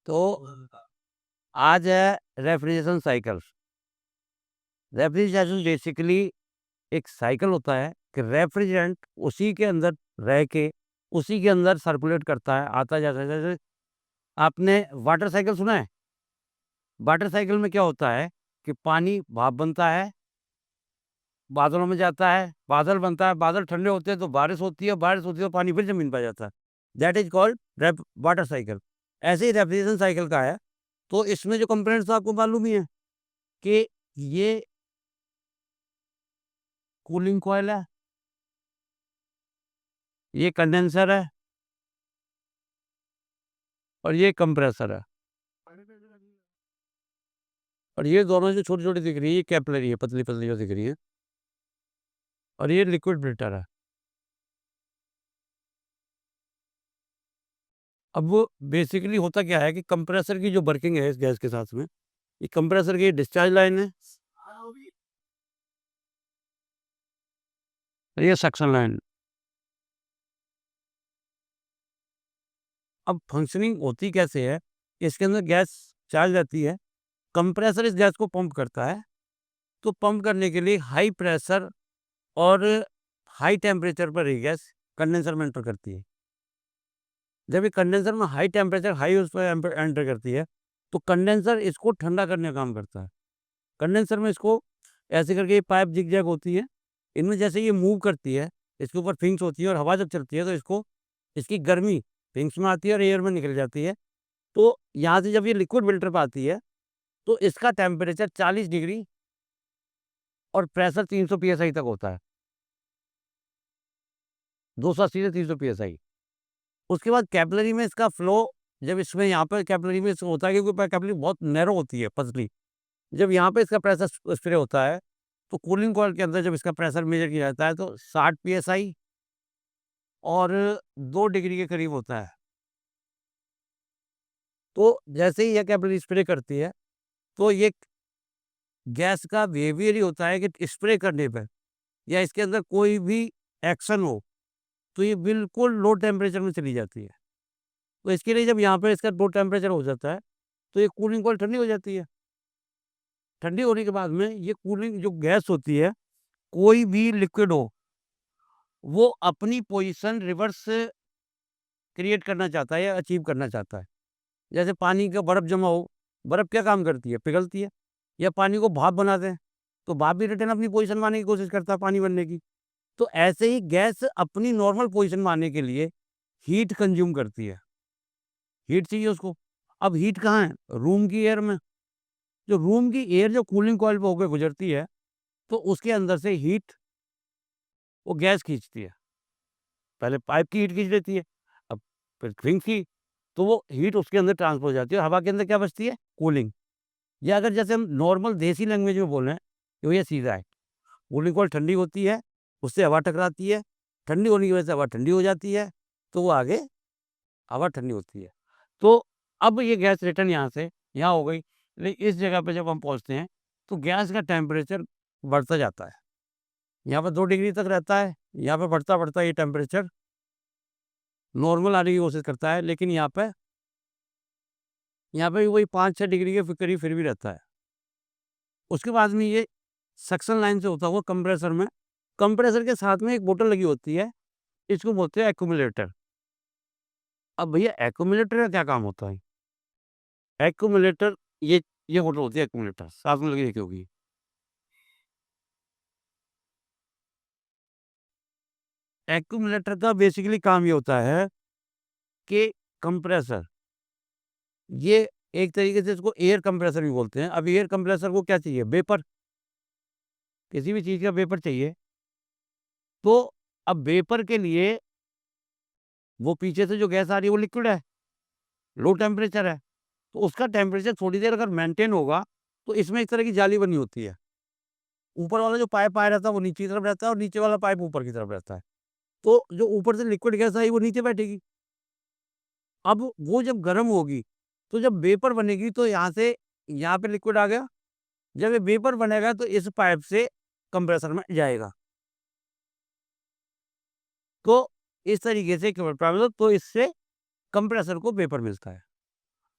तो आज है रेफ्रिजरेशन साइकिल। रेफ्रिजरेशन बेसिकली एक साइकिल होता है कि रेफ्रिजरेंट उसी के अंदर रह के, उसी के अंदर सर्कुलेट करता है, आता जाता है। जैसे आपने वाटर साइकिल सुना है? वाटर साइकिल में क्या होता है कि पानी भाप बनता है, बादलों में जाता है, बादल बनता है, बादल ठंडे होते हैं तो बारिश होती है तो पानी फिर ज़मीन पे आ जाता है। That is called ref water cycle. ऐसे ही रेफ्रिजरेशन साइकिल का है। तो इसमें जो कंपोनेंट्स आपको मालूम ही है कि ये कूलिंग कॉइल है, ये कंडेंसर है और ये कंप्रेसर है। और ये दोनों जो छोटी-छोटी दिख रही है, ये कैपिलरी है, पतली-पतली जो दिख रही है और ये लिक्विड फिल्टर है। अब वो बेसिकली होता क्या है कि कंप्रेसर की जो वर्किंग है इस गैस के साथ में, ये कंप्रेसर की डिस्चार्ज लाइन है, और ये सक्शन लाइन। अब फंक्शनिंग होती कैसे है, इसके अंदर गैस चार्ज रहती है, कंप्रेसर इस गैस को पंप करता है, तो पंप करने के लिए हाई प्रेशर और हाई टेम्परेचर पर ये गैस कंडेंसर में एंटर करती है। जब ये कंडेंसर में हाई टेम्परेचर हाई उस पे एंटर करती है, तो कंडेंसर इसको ठंडा करने का काम करता है। कंडेंसर में इसको ऐसे करके ये पाइप जिग-जैग होती है, इनमें जैसे ये मूव करती है, इसके ऊपर फिन्स होती है और हवा जब चलती है तो इसको इसकी गर्मी फिन्स में आती है और एयर में निकल जाती है। तो यहाँ से जब ये लिक्विड फ़िल्टर पे आती है, तो इसका टेम्परेचर 40 डिग्री और प्रेशर 300 पीएसआई तक होता है। 280 से 300 पीएसआई। उसके बाद कैपिलरी में इसका फ्लो, जब इसमें यहाँ पे कैपिलरी में इसको होता है क्योंकि कैपिलरी बहुत नैरो होती है, पतली। जब यहाँ पे इसका प्रेशर स्प्रे होता है, तो कूलिंग कॉइल के अंदर जब इसका प्रेशर मेज़र किया जाता है तो 60 पीएसआई और 2 डिग्री के करीब होता है। तो जैसे ही यह कैपिलरी स्प्रे करती है, तो ये गैस का बिहेवियर ही होता है कि स्प्रे करने पे या इसके अंदर कोई भी एक्शन हो, तो ये बिल्कुल लो टेम्परेचर में चली जाती है। तो इसके लिए जब यहाँ पे इसका लो टेम्परेचर हो जाता है, तो ये कूलिंग कॉइल ठंडी हो जाती है। ठंडी होने के बाद में ये कूलिंग जो गैस होती है, कोई भी लिक्विड हो, वो अपनी पोज़ीशन रिवर्स क्रिएट करना चाहता है या अचीव करना चाहता है। जैसे पानी का बर्फ़ जमा हो, बर्फ़ क्या काम करती है? पिघलती है। या पानी को भाप बना दें, तो भाप भी रिटर्न अपनी पोज़ीशन में आने की कोशिश करता है पानी बनने की। तो ऐसे ही गैस अपनी नॉर्मल पोज़ीशन में आने के लिए हीट कंज़्यूम करती है। हीट चाहिए उसको। अब हीट कहाँ है? रूम की एयर में। जो रूम की एयर जो कूलिंग कॉइल पे होके गुज़रती है, तो उसके अंदर से हीट वो गैस खींचती है। पहले पाइप की हीट खींच लेती है, अब फिर फिन्स की, तो वो हीट उसके अंदर ट्रांसफ़र हो जाती है और हवा के अंदर क्या बचती है? कूलिंग। या अगर जैसे हम नॉर्मल देसी लैंग्वेज में बोलें, तो ये सीधा है। कूलिंग कॉइल ठंडी होती है, उससे हवा टकराती है, ठंडी होने की वजह से हवा ठंडी हो जाती है, तो वो आगे हवा ठंडी होती है। तो अब ये गैस रिटर्न यहाँ से यहाँ हो गई, लेकिन इस जगह पे जब हम पहुँचते हैं, तो गैस का टेम्परेचर बढ़ता जाता है। यहाँ पे 2 डिग्री तक रहता है, यहाँ पे बढ़ता-बढ़ता ये टेम्परेचर नॉर्मल आने की कोशिश करता है, लेकिन यहाँ पे भी वही 5-6 डिग्री के करीब फिर भी रहता है। उसके बाद में ये सक्शन लाइन से होता हुआ कंप्रेसर के साथ में एक बोतल लगी होती है, इसको बोलते हैं एक्यूमुलेटर। अब भैया एक्यूमुलेटर का क्या काम होता है? एक्यूमुलेटर ये बोतल होती है एक्यूमुलेटर, साथ में लगी रखी होगी। एक्यूमुलेटर का बेसिकली काम ये होता है कि कंप्रेसर, ये एक तरीके से इसको एयर कंप्रेसर भी बोलते हैं। अब एयर कंप्रेसर को क्या चाहिए? वेपर, किसी भी चीज़ का वेपर चाहिए। तो अब वेपर के लिए वो पीछे से जो गैस आ रही है वो लिक्विड है, लो टेम्परेचर है। तो उसका टेम्परेचर थोड़ी देर अगर मेंटेन होगा, तो इसमें एक तरह की जाली बनी होती है। ऊपर वाला जो पाइप आया रहता है वो नीचे की तरफ रहता है और नीचे वाला पाइप ऊपर की तरफ रहता है। तो जो ऊपर से लिक्विड गैस आई वो नीचे बैठेगी। अब वो जब गर्म होगी, तो जब वेपर बनेगी तो यहाँ पे लिक्विड आ गया। जब ये वेपर बनेगा तो इस पाइप से कंप्रेसर में जाएगा। तो इस तरीके से केवल तो इससे कंप्रेसर को वेपर मिलता है।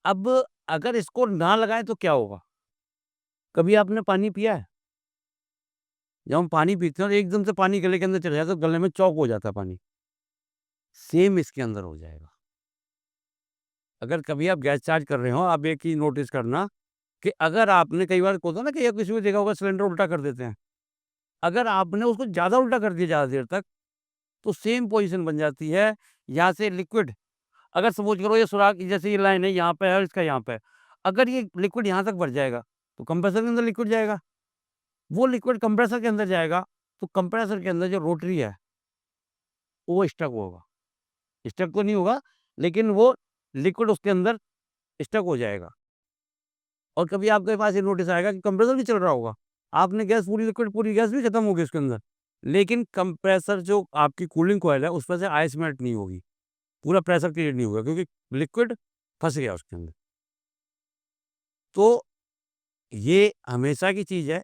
अब अगर इसको ना लगाएँ तो क्या होगा? कभी आपने पानी पिया है? जब हम पानी पीते हैं और एकदम से पानी गले के अंदर चला जाता है तो गले में चॉक हो जाता है पानी। सेम इसके अंदर हो जाएगा। अगर कभी आप गैस चार्ज कर रहे हो, आप एक चीज़ नोटिस करना कि अगर आपने कई बार होता है ना कि या किसी को देखा होगा सिलेंडर उल्टा कर देते हैं। अगर आपने उसको ज़्यादा उल्टा कर दिया ज़्यादा देर तक, तो सेम पोज़ीशन बन जाती है। यहाँ से लिक्विड अगर सपोज़ करो ये सुराख जैसे ये लाइन है यहाँ पे है और इसका यहाँ पे है। अगर ये लिक्विड यहाँ तक भर जाएगा, तो कंप्रेसर के अंदर लिक्विड जाएगा। वो लिक्विड कंप्रेसर के अंदर जाएगा, तो कंप्रेसर के अंदर जो रोटरी है, वो स्टक होगा। स्टक तो नहीं होगा, लेकिन वो लिक्विड उसके अंदर स्टक हो जाएगा। और कभी आपके पास ये नोटिस आएगा कि कंप्रेसर भी चल रहा होगा। आपने गैस पूरी लिक्विड पूरी गैस भी खत्म हो गई उसके अंदर। लेकिन कंप्रेसर जो आपकी कूलिंग कॉइल है, उसमें से आइस मेल्ट नहीं होगी। पूरा प्रेशर क्रिएट नहीं होगा क्योंकि लिक्विड फँस गया उसके अंदर। तो ये हमेशा की चीज़ है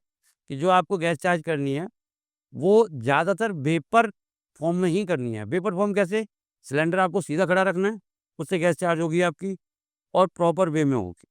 कि जो आपको गैस चार्ज करनी है, वो ज़्यादातर वेपर फॉर्म में ही करनी है। वेपर फॉर्म कैसे? सिलेंडर आपको सीधा खड़ा रखना है, उससे गैस चार्ज होगी आपकी और प्रॉपर वे में होगी।